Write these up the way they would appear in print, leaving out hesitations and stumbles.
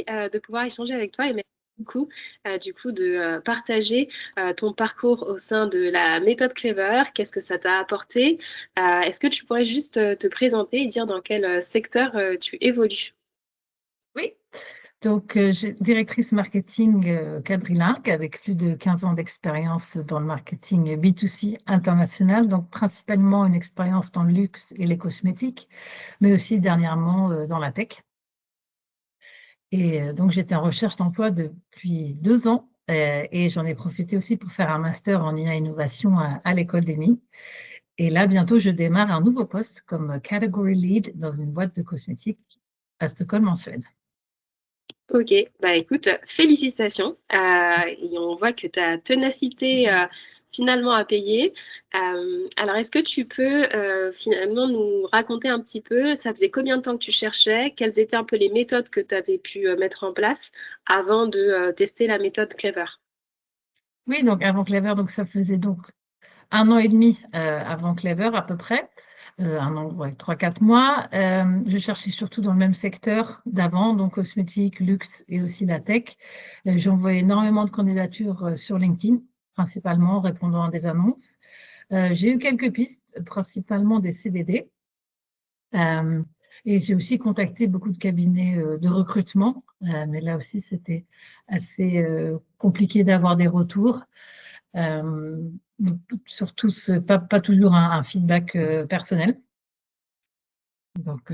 de pouvoir échanger avec toi et merci beaucoup de partager ton parcours au sein de la méthode Clever. Qu'est-ce que ça t'a apporté? Est-ce que tu pourrais juste te présenter et dire dans quel secteur tu évolues? Oui, donc je suis directrice marketing Cadrilarc avec plus de 15 ans d'expérience dans le marketing B2C international, donc principalement une expérience dans le luxe et les cosmétiques, mais aussi dernièrement dans la tech. Et donc j'étais en recherche d'emploi depuis 2 ans et j'en ai profité aussi pour faire un master en IA innovation à l'école des Mines. Et là, bientôt, je démarre un nouveau poste comme Category Lead dans une boîte de cosmétiques à Stockholm en Suède. Ok, bah écoute, félicitations. Et on voit que ta ténacité finalement a payé. Alors, est-ce que tu peux finalement nous raconter un petit peu, ça faisait combien de temps que tu cherchais, quelles étaient un peu les méthodes que tu avais pu mettre en place avant de tester la méthode Clever? Oui, donc avant Clever, donc ça faisait donc 1 an et demi avant Clever à peu près, 1 an, ouais, 3, 4 mois. Je cherchais surtout dans le même secteur d'avant, donc cosmétique, luxe et aussi la tech. J'ai envoyé énormément de candidatures sur LinkedIn, principalement en répondant à des annonces. J'ai eu quelques pistes, principalement des CDD. Euh, et j'ai aussi contacté beaucoup de cabinets de recrutement, mais là aussi c'était assez compliqué d'avoir des retours. Euh, Surtout pas toujours un feedback personnel. Donc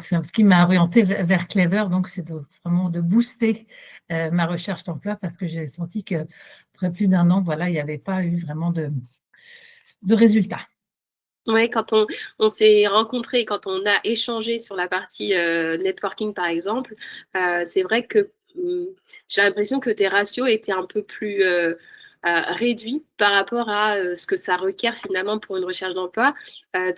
c'est ce qui m'a orienté vers Clever, donc c'est vraiment de booster ma recherche d'emploi parce que j'ai senti que après plus d'1 an, voilà, il n'y avait pas eu vraiment de résultats. Ouais, on s'est rencontrés, quand on a échangé sur la partie networking par exemple, c'est vrai que j'ai l'impression que tes ratios étaient un peu plus réduits par rapport à ce que ça requiert finalement pour une recherche d'emploi.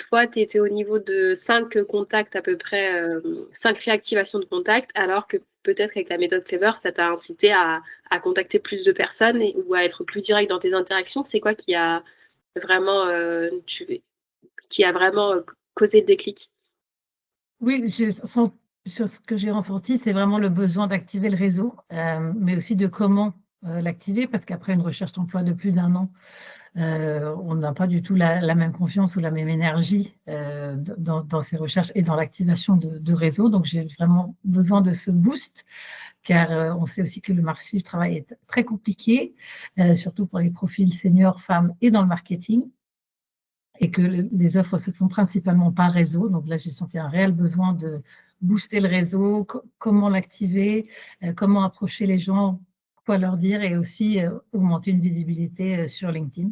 Toi, tu étais au niveau de 5 contacts à peu près, 5 réactivations de contacts, alors que peut-être avec la méthode Clever, ça t'a incité à contacter plus de personnes ou à être plus direct dans tes interactions. C'est quoi qui a vraiment causé le déclic? Oui, sur ce que j'ai ressenti, c'est vraiment le besoin d'activer le réseau, mais aussi de comment l'activer, parce qu'après une recherche d'emploi de plus d'1 an, on n'a pas du tout la même confiance ou la même énergie dans ces recherches et dans l'activation de réseau. Donc, j'ai vraiment besoin de ce boost, car on sait aussi que le marché du travail est très compliqué, surtout pour les profils seniors, femmes et dans le marketing, et que les offres se font principalement par réseau. Donc là, j'ai senti un réel besoin de booster le réseau, comment l'activer, comment approcher les gens, quoi leur dire, et aussi augmenter une visibilité sur LinkedIn.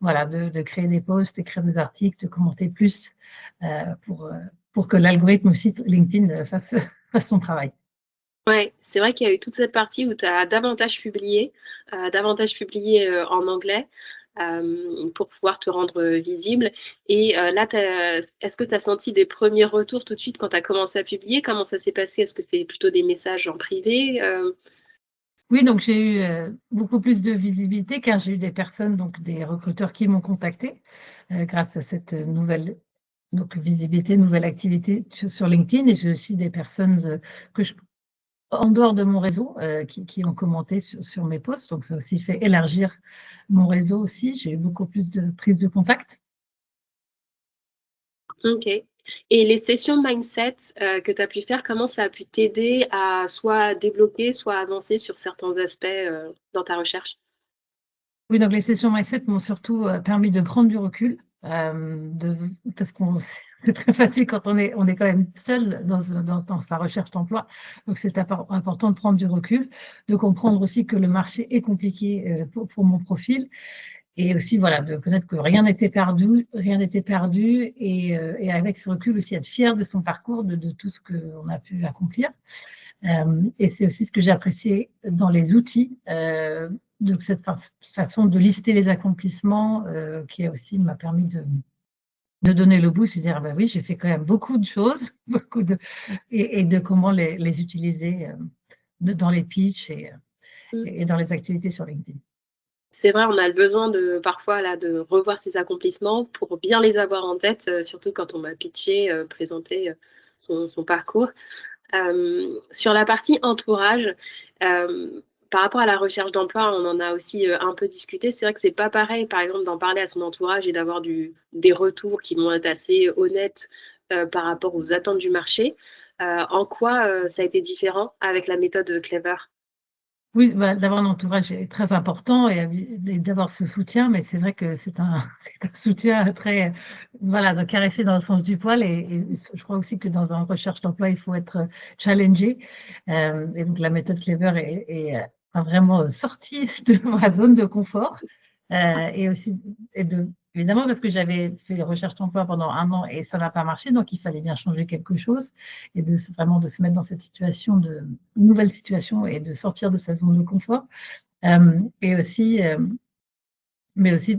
Voilà, de créer des posts, écrire des articles, de commenter plus pour que l'algorithme aussi LinkedIn fasse son travail. Ouais, c'est vrai qu'il y a eu toute cette partie où tu as davantage publié en anglais pour pouvoir te rendre visible. Et là, est-ce que tu as senti des premiers retours tout de suite quand tu as commencé à publier? Comment ça s'est passé? Est-ce que c'était plutôt des messages en privé? Oui, donc j'ai eu beaucoup plus de visibilité car j'ai eu des personnes, donc des recruteurs qui m'ont contacté grâce à cette nouvelle donc, visibilité, nouvelle activité sur LinkedIn. Et j'ai aussi des personnes en dehors de mon réseau qui ont commenté sur mes posts. Donc ça a aussi fait élargir mon réseau aussi. J'ai eu beaucoup plus de prises de contact. Ok. Et les sessions mindset que tu as pu faire, comment ça a pu t'aider à soit débloquer, soit avancer sur certains aspects dans ta recherche? Oui, donc les sessions mindset m'ont surtout permis de prendre du recul, parce qu'on c'est très facile quand on est quand même seul dans sa recherche d'emploi. Donc c'est important de prendre du recul, de comprendre aussi que le marché est compliqué pour mon profil, et aussi voilà de connaître que rien n'était perdu, et avec ce recul aussi être fier de son parcours, de tout ce qu'on a pu accomplir. Et c'est aussi ce que j'ai apprécié dans les outils, de cette façon de lister les accomplissements, qui aussi m'a permis de donner le boost et de dire, bah oui, j'ai fait quand même beaucoup de choses, et de comment les utiliser dans les pitchs et dans les activités sur LinkedIn. C'est vrai, on a le besoin de parfois là de revoir ses accomplissements pour bien les avoir en tête, surtout quand on va pitcher, présenter son parcours. Sur la partie entourage, par rapport à la recherche d'emploi, on en a aussi un peu discuté. C'est vrai que c'est pas pareil, par exemple, d'en parler à son entourage et d'avoir des retours qui vont être assez honnêtes par rapport aux attentes du marché. En quoi ça a été différent avec la méthode Clever? Oui, bah, d'avoir un entourage est très important et d'avoir ce soutien, mais c'est vrai que c'est un, c'est un soutien très, voilà, de caresser dans le sens du poil. Et je crois aussi que dans une recherche d'emploi, il faut être challengé. Et donc, la méthode Clever a vraiment sorti de ma zone de confort. Et aussi, évidemment, parce que j'avais fait les recherches d'emploi pendant un an et ça n'a pas marché, donc il fallait bien changer quelque chose et vraiment de se mettre dans cette situation une nouvelle situation et de sortir de sa zone de confort. Et aussi, mais aussi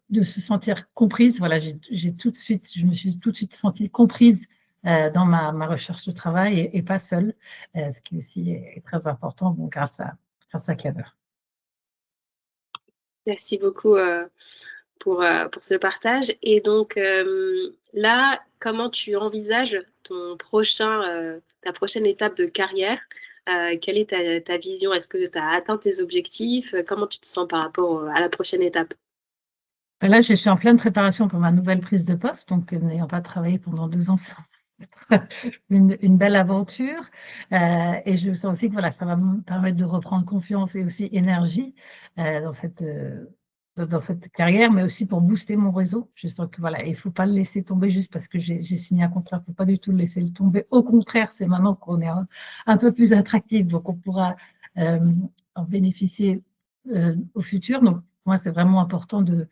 de se sentir comprise. Voilà, je me suis tout de suite sentie comprise dans ma recherche de travail et pas seule, ce qui aussi est très important, bon, grâce à Clever. Merci beaucoup pour ce partage. Et donc là, comment tu envisages ta prochaine étape de carrière? Quelle est ta vision? Est-ce que tu as atteint tes objectifs? Comment tu te sens par rapport à la prochaine étape? Là, je suis en pleine préparation pour ma nouvelle prise de poste, donc n'ayant pas travaillé pendant 2 ans, ça va être une belle aventure. Et je sens aussi que voilà, ça va me permettre de reprendre confiance et aussi énergie dans cette carrière, mais aussi pour booster mon réseau. Je sens que voilà, il ne faut pas le laisser tomber juste parce que j'ai signé un contrat, il ne faut pas du tout le laisser tomber. Au contraire, c'est maintenant qu'on est un peu plus attractif, donc on pourra euh, en bénéficier au futur. Donc, moi, c'est vraiment important de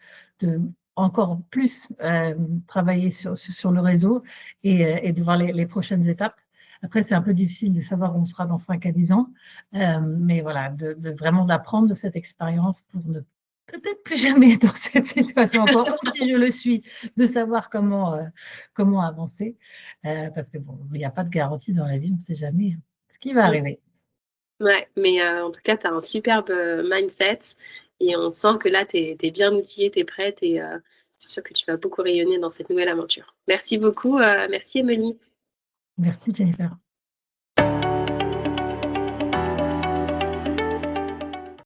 encore plus travailler sur le réseau et de voir les prochaines étapes. Après, c'est un peu difficile de savoir où on sera dans 5 à 10 ans, mais voilà, vraiment d'apprendre de cette expérience pour ne peut-être plus jamais être dans cette situation encore, ou si je le suis, de savoir comment avancer, parce que bon, il n'y a pas de garantie dans la vie, on ne sait jamais ce qui va arriver. Ouais, mais en tout cas, tu as un superbe mindset et on sent que là, tu es bien outillée, tu es prête et je suis sûre que tu vas beaucoup rayonner dans cette nouvelle aventure. Merci beaucoup. Merci, Emily. Merci Jennifer.